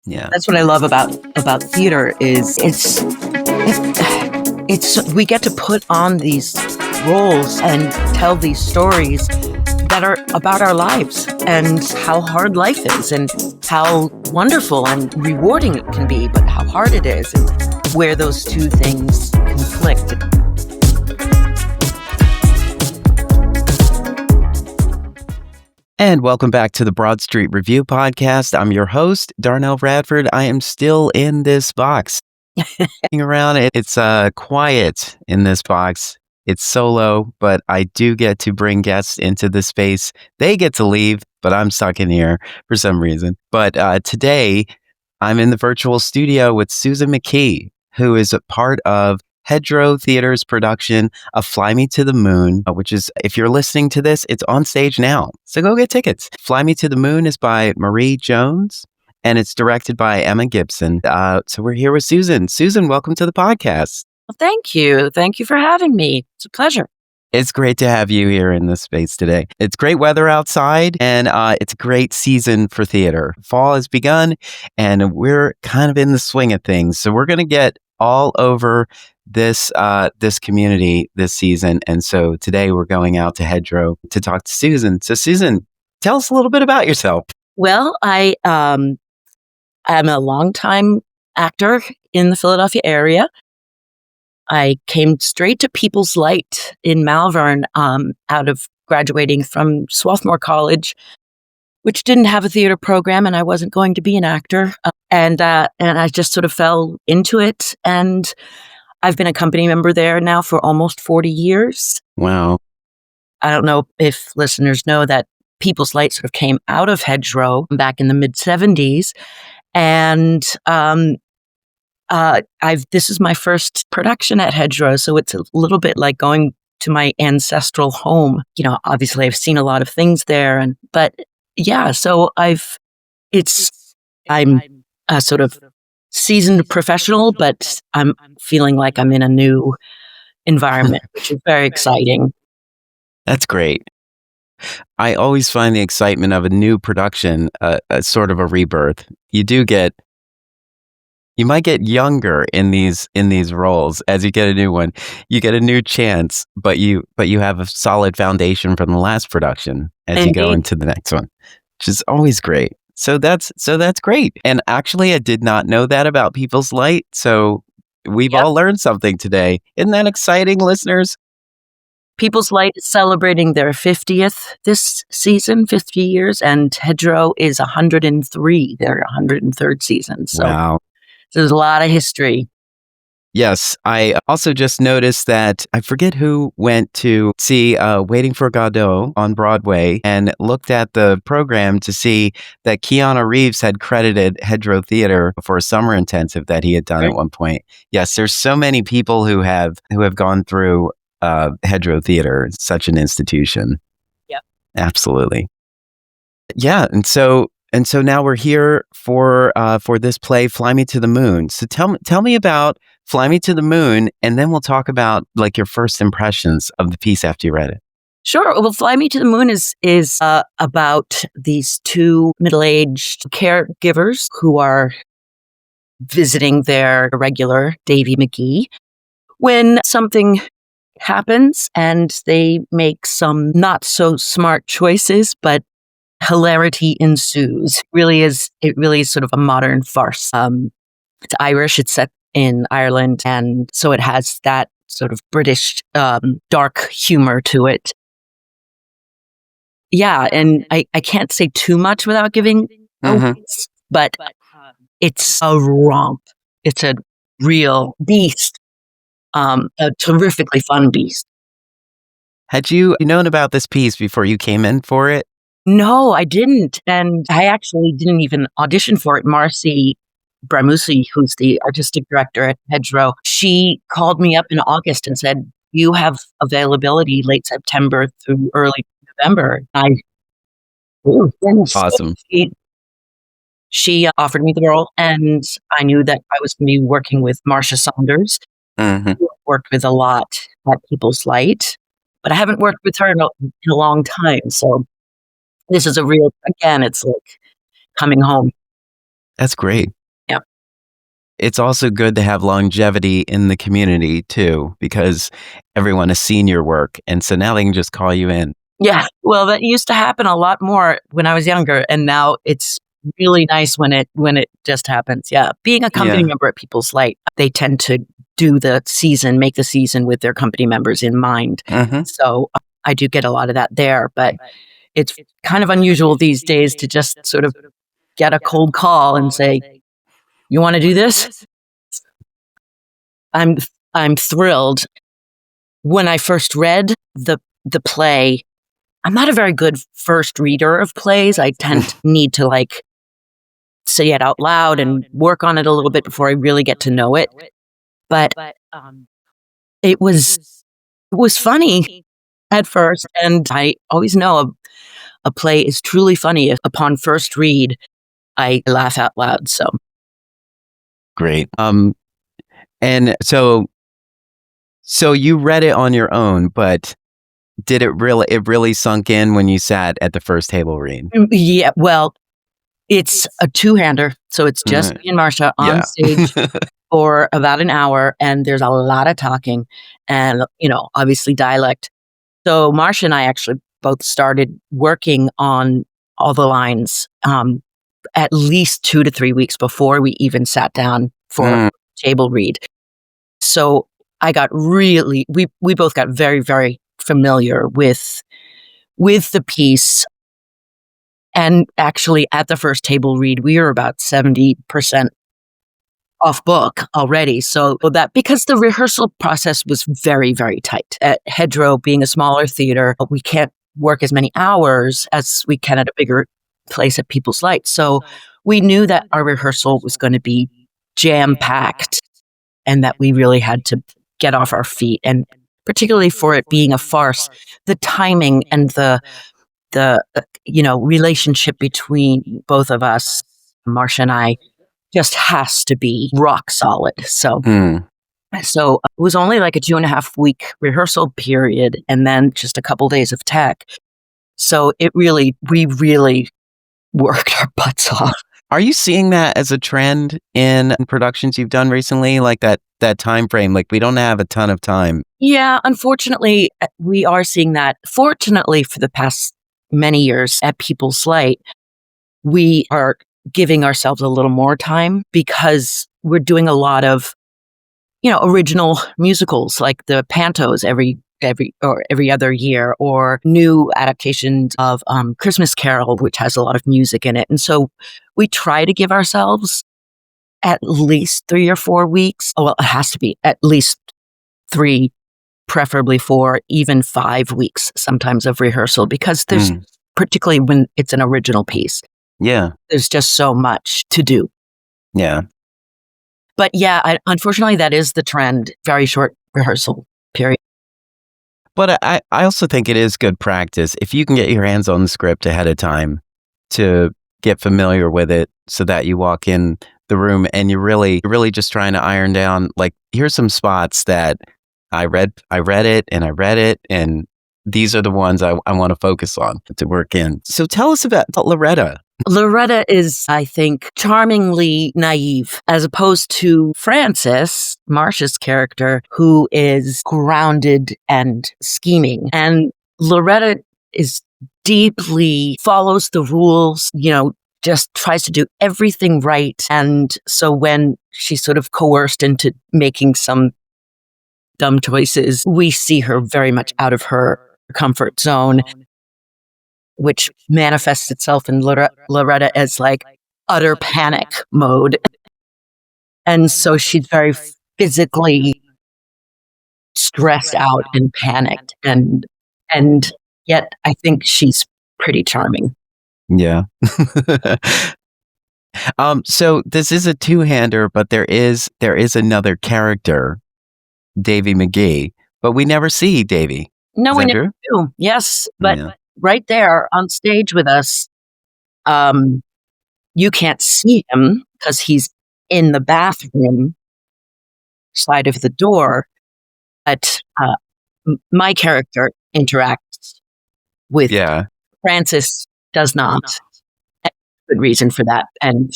Yeah. That's what I love about theater is it's we get to put on these roles and tell these stories that are about our lives and how hard life is and how wonderful and rewarding it can be, but how hard it is and where those two things conflict. And welcome back to the Broad Street Review Podcast. I'm your host, Darnelle Radford. I am still in this box. Around it's quiet in this box. It's solo, but I do get to bring guests into the space. They get to leave, but I'm stuck in here for some reason. But today, I'm in the virtual studio with Susan McKey, who is a part of Hedgerow Theatre's production of Fly Me to the Moon, which is, if you're listening to this, it's on stage now. So go get tickets. Fly Me to the Moon is by Marie Jones, and it's directed by Emma Gibson. So we're here with Susan. Susan, welcome to the podcast. Well, thank you. Thank you for having me. It's a pleasure. It's great to have you here in this space today. It's great weather outside, and it's a great season for theater. Fall has begun, and we're kind of in the swing of things. So we're going to get all over this community this season. And so today we're going out to Hedgerow to talk to Susan. So Susan, tell us a little bit about yourself. Well, I'm a longtime actor in the Philadelphia area. I came straight to People's Light in Malvern out of graduating from Swarthmore College, which didn't have a theater program, and I wasn't going to be an actor. And I just sort of fell into it. And I've been a company member there now for almost 40 years. Wow. I don't know if listeners know that People's Light sort of came out of Hedgerow back in the mid-'70s. And this is my first production at Hedgerow, so it's a little bit like going to my ancestral home. You know, obviously I've seen a lot of things there, but yeah, so I'm a sort of seasoned professional, but I'm feeling like I'm in a new environment, which is very exciting. That's great. I always find the excitement of a new production a sort of a rebirth. You might get younger in these roles as you get a new one. You get a new chance, but you have a solid foundation from the last production as you go into the next one, which is always great. So that's great. And actually, I did not know that about People's Light. So we've all learned something today. Isn't that exciting, listeners? People's Light is celebrating their 50th this season, 50 years, and Hedgerow is 103, their 103rd season. So wow. There's a lot of history. Yes. I also just noticed that I forget who went to see Waiting for Godot on Broadway and looked at the program to see that Keanu Reeves had credited Hedgerow Theatre for a summer intensive that he had done at one point. Yes, there's so many people who have gone through Hedgerow Theatre. It's such an institution. Yep. Absolutely. Yeah. And so now we're here for this play, Fly Me to the Moon. So tell me about Fly Me to the Moon, and then we'll talk about like your first impressions of the piece after you read it. Sure. Well, Fly Me to the Moon is about these two middle-aged caregivers who are visiting their regular Davy McGee when something happens and they make some not so smart choices, but hilarity ensues. It really is sort of a modern farce. It's Irish. It's set in Ireland, and so it has that sort of British dark humor to it. Yeah, and I can't say too much without giving hints, but it's a romp. It's a real beast, a terrifically fun beast. Had you known about this piece before you came in for it? No, I didn't. And I actually didn't even audition for it. Marcy Bramusi, who's the artistic director at Hedgerow, she called me up in August and said, you have availability late September through early November. Awesome. She offered me the role, and I knew that I was going to be working with Marcia Saunders, Mhm. Worked with a lot at People's Light, but I haven't worked with her in a long time. So this is a real, again, it's like coming home. That's great. Yeah. It's also good to have longevity in the community too, because everyone has seen your work, and so now they can just call you in. Yeah. Well, that used to happen a lot more when I was younger, and now it's really nice when it just happens. Yeah. Being a company Yeah. member at People's Light, they tend to make the season with their company members in mind. Mhm. So I do get a lot of that there, but it's kind of unusual these days to just sort of get a cold call and say, "You want to do this?" I'm I'm thrilled. When I first read the play, I'm not a very good first reader of plays. I tend to need to like say it out loud and work on it a little bit before I really get to know it. But it was funny at first, and I always know a play is truly funny if upon first read I laugh out loud. So Great. And so you read it on your own, but did it really sunk in when you sat at the first table read? yeah, well, it's a two-hander, so it's just Mm, me and Marcia on yeah. stage for about an hour, and there's a lot of talking and, obviously dialect. So Marcia and I actually both started working on all the lines, at least 2 to 3 weeks before we even sat down for Mm, table read. So I got really we both got very, very familiar with the piece, and actually at the first table read, we were about 70% off book already. So that because the rehearsal process was very, very tight. At Hedgerow, being a smaller theater, we can't work as many hours as we can at a bigger place at People's Light. So we knew that our rehearsal was going to be jam packed and that we really had to get off our feet. And particularly for it being a farce, the timing and the relationship between both of us, Marcia and I, just has to be rock solid. mm. So it was only like a 2.5 week rehearsal period and then just a couple days of tech. So we really worked our butts off. Are you seeing that as a trend in productions you've done recently? Like that time frame, like we don't have a ton of time. Yeah, unfortunately, we are seeing that. Fortunately, for the past many years at People's Light, we are giving ourselves a little more time because we're doing a lot of original musicals like the pantos every other year, or new adaptations of Christmas Carol, which has a lot of music in it. And so we try to give ourselves at least 3 or 4 weeks. Oh, well, it has to be at least 3, preferably 4, even 5 weeks sometimes of rehearsal, because there's, Mm, particularly when it's an original piece, yeah, there's just so much to do. yeah. But yeah, unfortunately, that is the trend. Very short rehearsal period. But I also think it is good practice if you can get your hands on the script ahead of time to get familiar with it so that you walk in the room and you're really just trying to iron down, like, here's some spots that I read it and I read it, and these are the ones I want to focus on to work in. So tell us about Loretta. Loretta is, I think, charmingly naive, as opposed to Frances, Marcia's character, who is grounded and scheming. And Loretta is deeply follows the rules, just tries to do everything right. And so when she's sort of coerced into making some dumb choices, we see her very much out of her comfort zone, which manifests itself in Loretta as like utter panic mode. And so she's very physically stressed out and panicked. And yet I think she's pretty charming. Yeah. So this is a two-hander, but there is another character, Davy McGee, but we never see Davy. No, Is we that never true? do. Yes, but Yeah. right there on stage with us, um, you can't see him because he's in the bathroom. side of the door, but my character interacts with Yeah. Francis does not. Good reason for that, and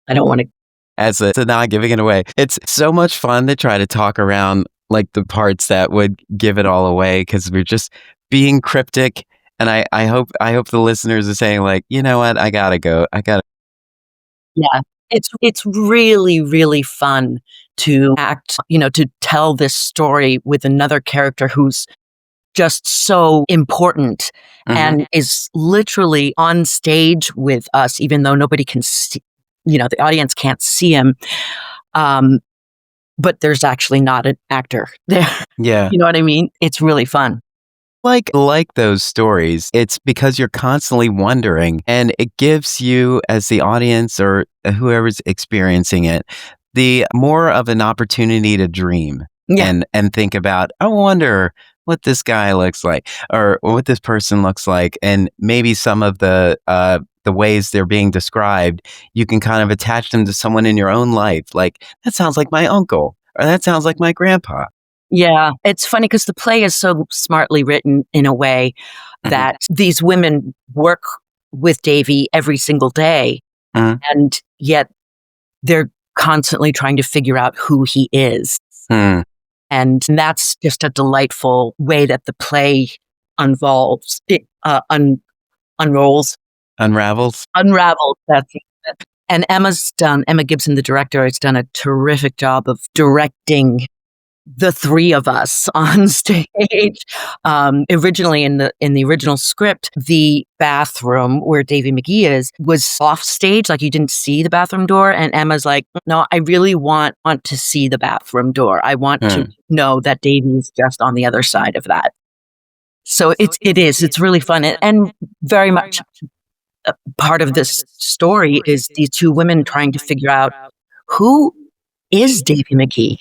I don't want to. As a, to not giving it away. It's so much fun to try to talk around like the parts that would give it all away because we're just being cryptic. And I hope the listeners are saying like, you know what, I gotta go. Yeah, it's really, really fun to act, to tell this story with another character who's just so important and is literally on stage with us, even though nobody can see, the audience can't see him. But there's actually not an actor there. Yeah. You know what I mean? It's really fun. Like those stories, it's because you're constantly wondering, and it gives you, as the audience or whoever's experiencing it, the more of an opportunity to dream and think about, I wonder what this guy looks like or what this person looks like, and maybe some of the ways they're being described, you can kind of attach them to someone in your own life. Like, that sounds like my uncle, or that sounds like my grandpa. Yeah, it's funny because the play is so smartly written in a way that these women work with Davy every single day, and yet they're constantly trying to figure out who he is. And that's just a delightful way that the play unravels. Unravels. That's it. And Emma Gibson, the director, has done a terrific job of directing the three of us on stage. Originally in the original script, the bathroom where Davy McGee was off stage, like you didn't see the bathroom door. And Emma's like, no, I really want to see the bathroom door. I want to know that Davy's just on the other side of that. So it's really fun and very much part of this story is these two women trying to figure out who is Davy McGee.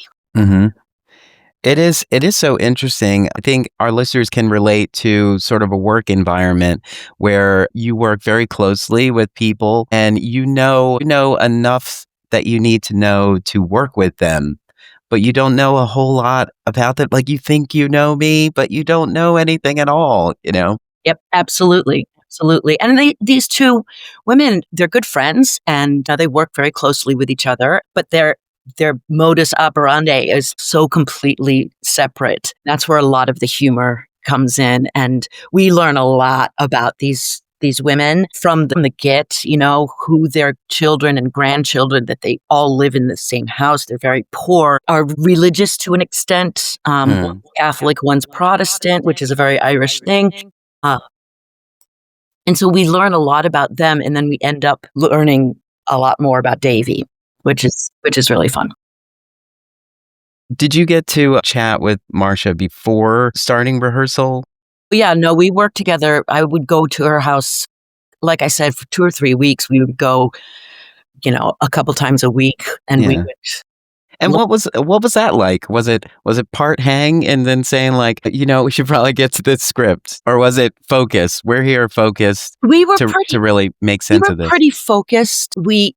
It is so interesting. I think our listeners can relate to sort of a work environment where you work very closely with people and you know enough that you need to know to work with them, but you don't know a whole lot about them. Like, you think you know me, but you don't know anything at all, Yep, absolutely. Absolutely. And these two women, they're good friends and they work very closely with each other, but their modus operandi is so completely separate. That's where a lot of the humor comes in. And we learn a lot about these women from the get, who their children and grandchildren, that they all live in the same house. They're very poor, are religious to an extent. One's Catholic, one's Protestant, which is a very Irish thing. And so we learn a lot about them, and then we end up learning a lot more about Davy, which is really fun. Did you get to chat with Marcia before starting rehearsal? Yeah, no, we worked together. I would go to her house, like I said, for 2 or 3 weeks. We would go, a couple times a week, and we would. And what was that like? Was it part hang and then saying like, we should probably get to this script, or was it focus? We're here focused. We were to really make sense of this. Pretty focused.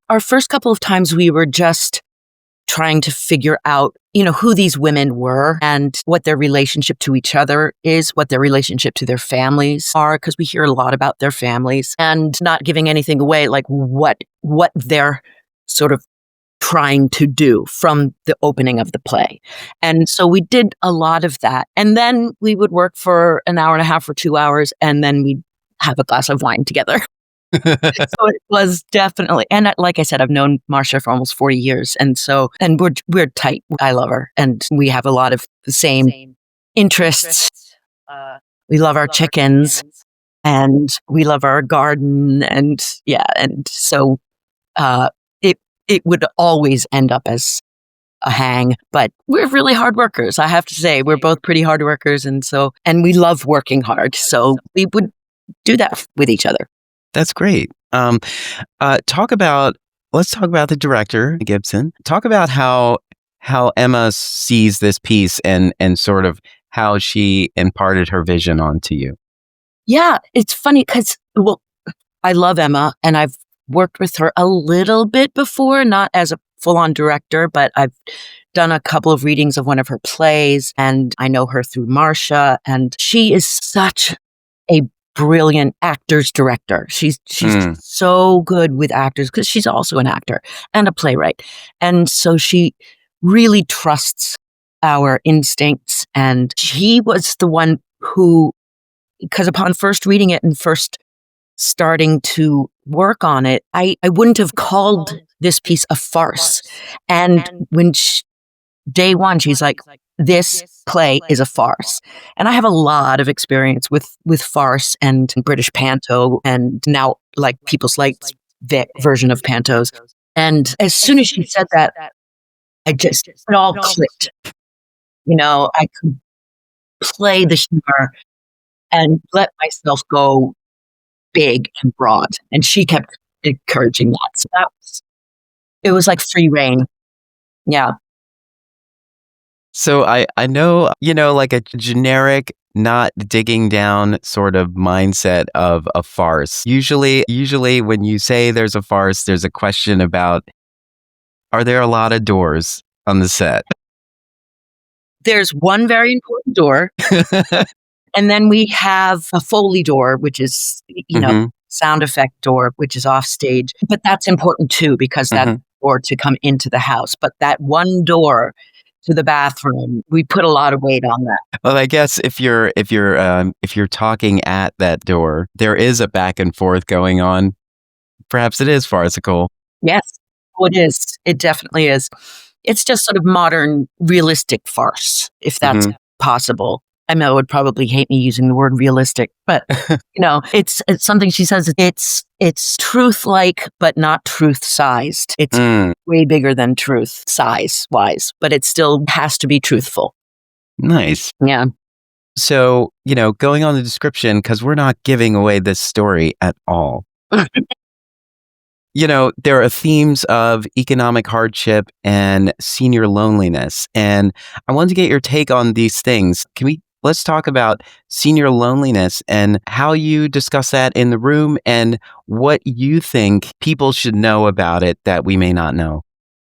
Our first couple of times we were just trying to figure out, who these women were and what their relationship to each other is, what their relationship to their families are, because we hear a lot about their families, and not giving anything away, like what they're sort of trying to do from the opening of the play. And so we did a lot of that. And then we would work for an hour and a half or 2 hours, and then we'd have a glass of wine together. So it was definitely, and like I said, I've known Marcia for almost 40 years. And we're tight. I love her. And we have a lot of the same interests. We love our chickens and we love our garden. And so, it would always end up as a hang, but we're really hard workers. I have to say, we're both pretty hard workers. And we love working hard. So we would do that with each other. That's great. Let's talk about the director, Gibson. Talk about how Emma sees this piece and sort of how she imparted her vision onto you. Yeah, it's funny because, I love Emma and I've worked with her a little bit before, not as a full-on director, but I've done a couple of readings of one of her plays, and I know her through Marcia, and she is such a brilliant actor's director. She's so good with actors because she's also an actor and a playwright. And so she really trusts our instincts. And she was the one who, because upon first reading it and first starting to work on it, I wouldn't have called this piece a farce. And when day one, she's like, this play is a farce. And I have a lot of experience with farce and British panto and now like People's Light's version of pantos. And as soon as she said that, it all clicked. I could play the humor and let myself go big and broad. And she kept encouraging that. So it was like free reign. Yeah. So I know, like a generic, not digging down sort of mindset of a farce. Usually when you say there's a farce, there's a question about, are there a lot of doors on the set? There's one very important door. And then we have a Foley door, which is, sound effect door, which is off stage. But that's important too, because that's door to come into the house. But that one door to the bathroom, we put a lot of weight on that. Well, I guess if you're talking at that door, there is a back and forth going on. Perhaps it is farcical. Yes, it is. It definitely is. It's just sort of modern, realistic farce, if that's possible. I know it would probably hate me using the word realistic, but it's something she says. It's truth-like, but not truth-sized. It's way bigger than truth size-wise, but it still has to be truthful. Nice. Yeah. So, going on the description, because we're not giving away this story at all. There are themes of economic hardship and senior loneliness. And I wanted to get your take on these things. Let's talk about senior loneliness and how you discuss that in the room and what you think people should know about it that we may not know.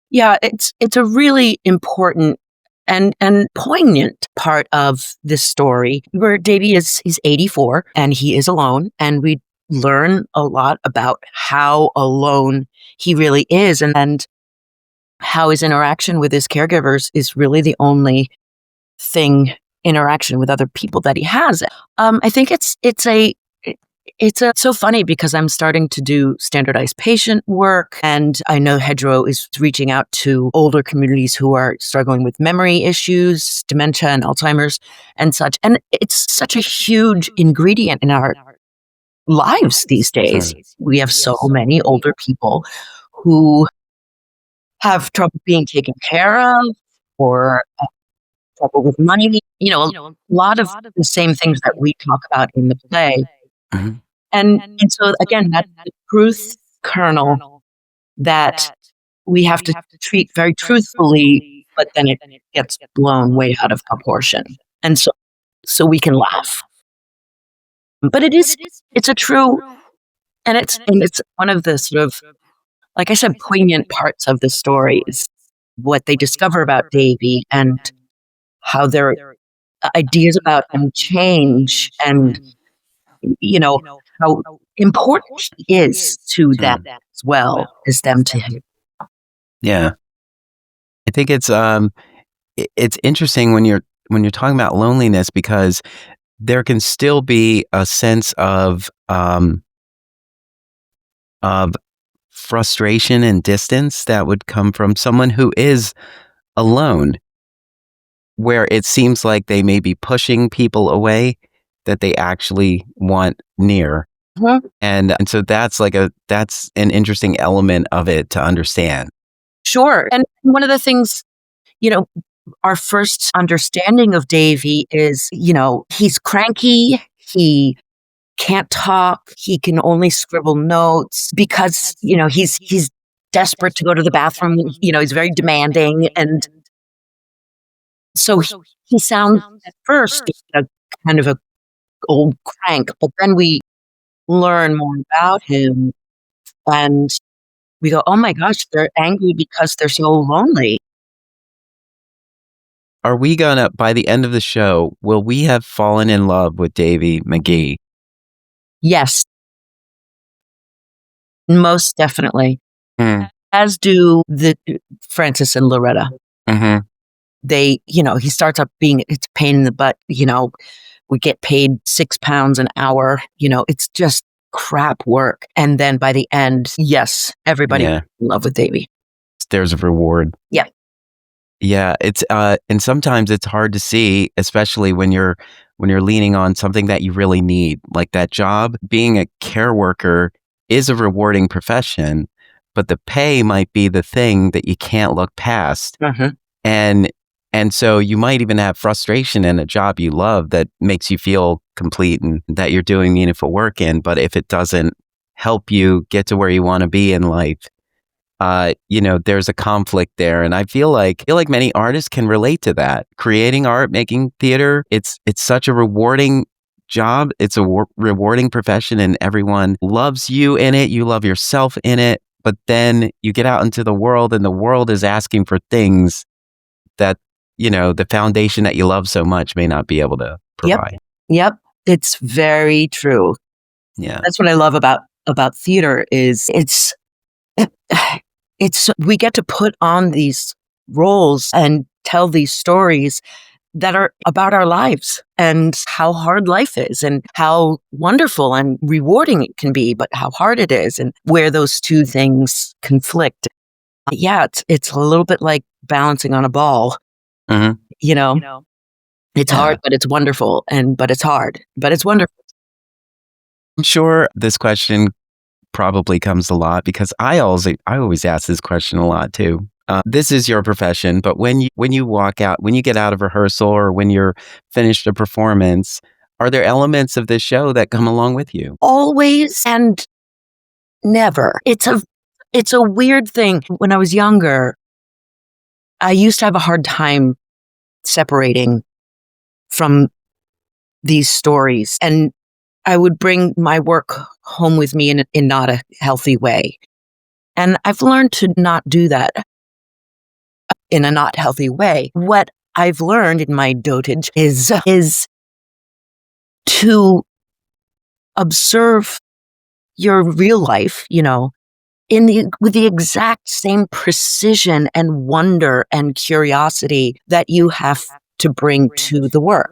Yeah, it's a really important and poignant part of this story where Davy he's 84 and he is alone, and we learn a lot about how alone he really is and how his interaction with his caregivers is really the only interaction with other people that he has. I think it's so funny because I'm starting to do standardized patient work, and I know Hedgerow is reaching out to older communities who are struggling with memory issues, dementia and Alzheimer's and such. And it's such a huge ingredient in our lives these days. We have so many older people who have trouble being taken care of or trouble with money, a lot of the same things that we talk about in the play. And so again, that's the truth kernel that we have to treat very truthfully, but then it gets blown way out of proportion. And so we can laugh. But it's a true, and it's one of the sort of, like I said, poignant parts of the story is what they discover about Davy and how their ideas about him change, and how important he is to them as well as them to him. Yeah, I think it's interesting when you're talking about loneliness, because there can still be a sense of frustration and distance that would come from someone who is alone, where it seems like they may be pushing people away that they actually want near. And so that's an interesting element of it to understand. Sure. And one of the things, our first understanding of Davy is, he's cranky, he can't talk, he can only scribble notes because, he's desperate to go to the bathroom, he's very demanding. And so he sounds at first a kind of a old crank, but then we learn more about him, and We go, oh my gosh, they're angry because they're so lonely. Are we gonna, by the end of the show, will we have fallen in love with Davy McGee? Yes, most definitely. Mm. As do the Francis and Loretta. Hmm. He starts up being, it's a pain in the butt, we get paid £6 an hour, it's just crap work. And then by the end, yes, everybody Yeah. in love with Davy. There's a reward. Yeah. Yeah, it's and sometimes it's hard to see, especially when you're leaning on something that you really need, like that job. Being a care worker is a rewarding profession, but the pay might be the thing that you can't look past. Mhm. And so you might even have frustration in a job you love that makes you feel complete and that you're doing meaningful work in, but if it doesn't help you get to where you want to be in life, there's a conflict there. And I feel like many artists can relate to that. Creating art, making theater, it's such a rewarding job. It's a rewarding profession and everyone loves you in it. You love yourself in it. But then you get out into the world and the world is asking for things that, the foundation that you love so much may not be able to provide. Yep. It's very true. Yeah. That's what I love about theater is we get to put on these roles and tell these stories that are about our lives and how hard life is and how wonderful and rewarding it can be, but how hard it is and where those two things conflict. Yeah, it's a little bit like balancing on a ball. Mhm. It's Yeah. hard, but it's wonderful, but it's hard, but it's wonderful. I'm sure this question probably comes a lot because I always ask this question a lot too. This is your profession, but when you walk out, when you get out of rehearsal or when you're finished a performance, are there elements of this show that come along with you? Always and never. It's a weird thing. When I was younger, I used to have a hard time separating from these stories, and I would bring my work home with me in not a healthy way. And I've learned to not do that in a not healthy way. What I've learned in my dotage is to observe your real life, with the exact same precision and wonder and curiosity that you have to bring to the work,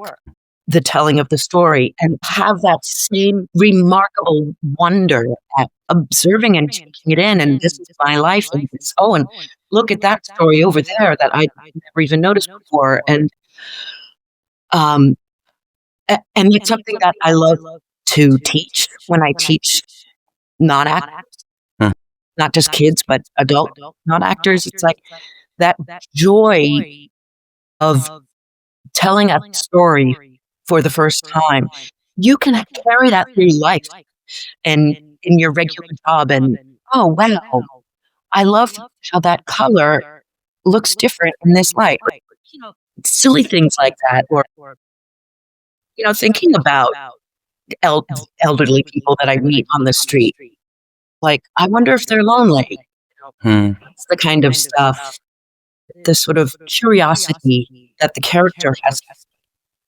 the telling of the story, and have that same remarkable wonder at observing and taking it in. And this is my life. And look at that story over there that I never even noticed before. Um, and it's something that I love to teach when I teach non-actors, Hmm. not just kids, but adult non-actors. It's like that joy of telling a story for the first time. You can carry that through life and in your regular job. And oh, wow, I love how that color looks different in this light. Silly things like that. Or, thinking about el- elderly people that I meet on the street. Like, I wonder if they're lonely. Hmm. It's the kind of stuff, the sort of curiosity that the character has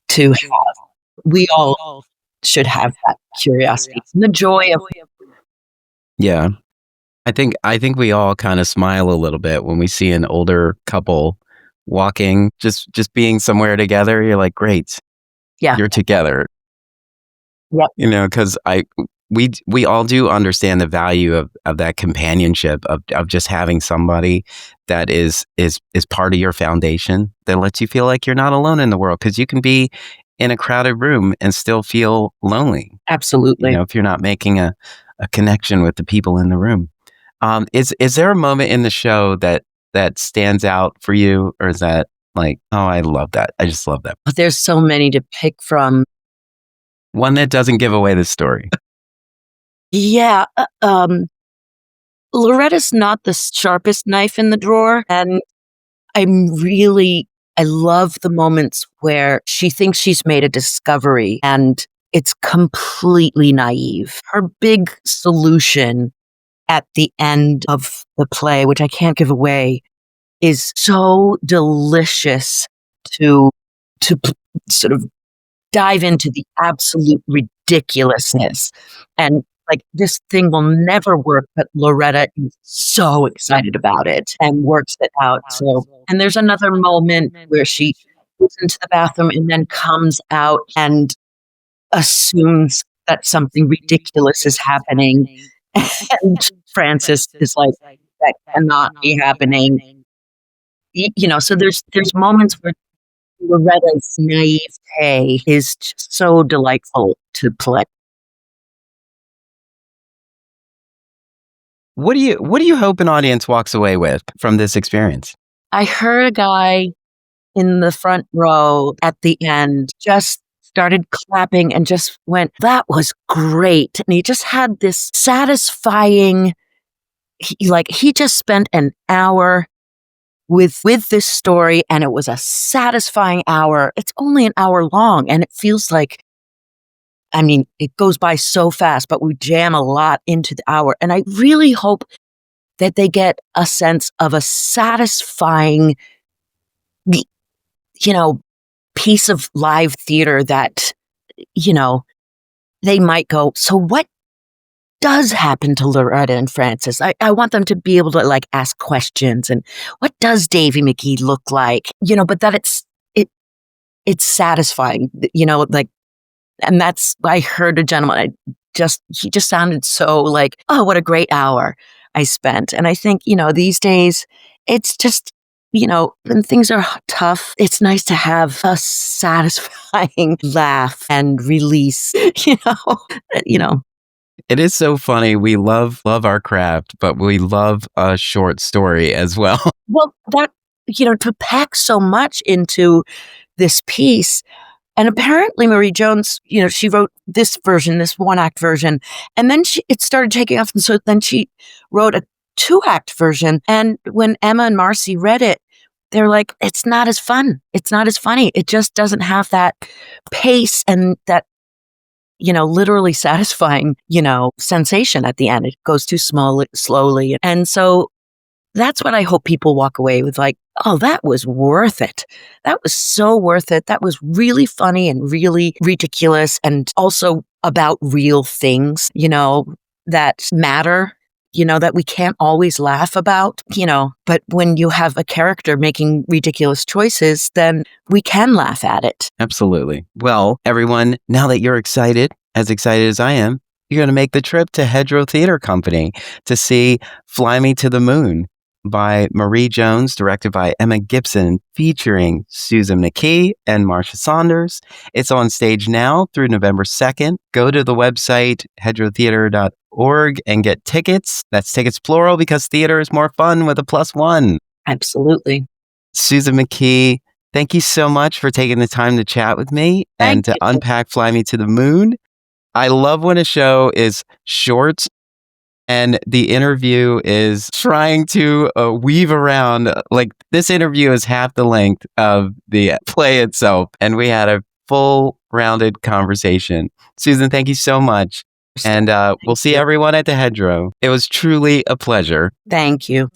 to have. We all should have that curiosity and the joy of, Yeah. I think we all kind of smile a little bit when we see an older couple walking, just being somewhere together. You're like, great, yeah, you're together. yep, Because we all do understand the value of that companionship of just having somebody that is part of your foundation that lets you feel like you're not alone in the world. Because you can be in a crowded room and still feel lonely. absolutely. If you're not making a connection with the people in the room. Is there a moment in the show that stands out for you, or is that like, oh, I love that. I just love that. There's so many to pick from. One that doesn't give away the story. Yeah, Loretta's not the sharpest knife in the drawer, and I love the moments where she thinks she's made a discovery and it's completely naive. Her big solution at the end of the play, which I can't give away, is so delicious to sort of dive into the absolute ridiculousness. And like this thing will never work, but Loretta is so excited about it and works it out. So, and there's another moment where she goes into the bathroom and then comes out and assumes that something ridiculous is happening. And Francis is like, that cannot be happening. So there's moments where Loretta's naivete is just so delightful to play. What do you hope an audience walks away with from this experience? I heard a guy in the front row at the end just started clapping and just went, "That was great." And he just had this satisfying, he just spent an hour with this story, and it was a satisfying hour. It's only an hour long, and it feels like, I mean, it goes by so fast, but we jam a lot into the hour. And I really hope that they get a sense of a satisfying, piece of live theater that, they might go, so what does happen to Loretta and Francis? I want them to be able to ask questions, and what does Davy McKee look like? But that it's satisfying, and that's, I heard a gentleman, he just sounded so like, oh, what a great hour I spent. And I think, these days it's just, when things are tough, it's nice to have a satisfying laugh and release, It is so funny. We love our craft, but we love a short story as well. Well, that, to pack so much into this piece. And apparently Marie Jones, she wrote this version, this 1-act version, and then it started taking off. And so then she wrote a 2-act version. And when Emma and Marcy read it, they're like, it's not as fun. It's not as funny. It just doesn't have that pace and that, literally satisfying, sensation at the end. It goes too slowly. And so that's what I hope people walk away with, like, oh, that was worth it. That was so worth it. That was really funny and really ridiculous, and also about real things, that matter, that we can't always laugh about, but when you have a character making ridiculous choices, then we can laugh at it. Absolutely. Well, everyone, now that you're excited as I am, you're going to make the trip to Hedgerow Theatre Company to see Fly Me to the Moon by Marie Jones, directed by Emma Gibson, featuring Susan McKey and Marcia Saunders. It's on stage now through November 2nd. Go to the website, hedgerowtheatre.org, and get tickets. That's tickets plural, because theater is more fun with a +1. Absolutely. Susan McKey, thank you so much for taking the time to chat with me and to unpack Fly Me to the Moon. I love when a show is short and the interview is trying to weave around, like, this interview is half the length of the play itself. And we had a full rounded conversation. Susan, thank you so much. And we'll see everyone at the Hedgerow. It was truly a pleasure. Thank you.